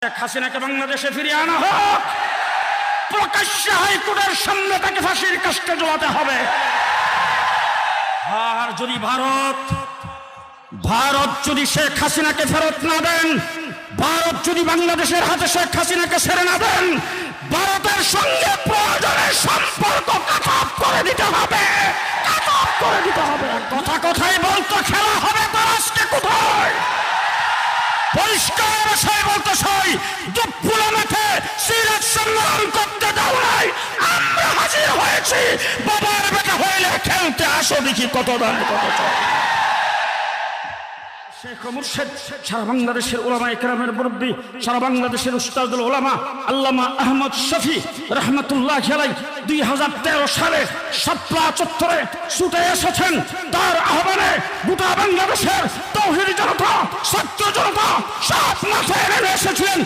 শেখ হাসিনাকে বাংলাদেশে ফিরিয়ে আনা হোক, প্রকাশ্যে হাইকোর্টের সামনে তাকে ফাঁসির কাস্টে ঝোলাতে হবে। আর যদি ভারত যদি শেখ হাসিনাকে ফেরত না দেন, ভারত যদি বাংলাদেশের হাতে শেখ হাসিনাকে ছেড়ে না দেন, ভারতের সঙ্গে প্রয়োজনে সম্পর্ক কাটঅফ করে দিতে হবে, কাটঅফ করে দিতে হবে। কথা কথাই বলতো খেলা হবে, তার আজকে কোথায়? পরিষ্কার বিষয় বলতে চাই, দুপুরা মাঠে সিরাজ সংগ্রাম করতে দাও নাই, আমরা হাজির হয়েছি। বাবার বেটা হইলে খেলতে আসো, দেখি কত দান কত চাই। শেখ মুর্শেদ সারা বাংলাদেশের উলামায়ে কেরামের মুরব্বী, সারা বাংলাদেশের উস্তাদুল উলামা আল্লামা আহমদ শফি রহমতুল্লাহি আলাইহি 2013 সালে শাপলা চত্বরে ছুটে এসেছেন। তার আহ্বানে গোটা বাংলাদেশের তাওহীদি জনতা, ছাত্র জনতা সব মাঠে নেমে এসেছিলেন।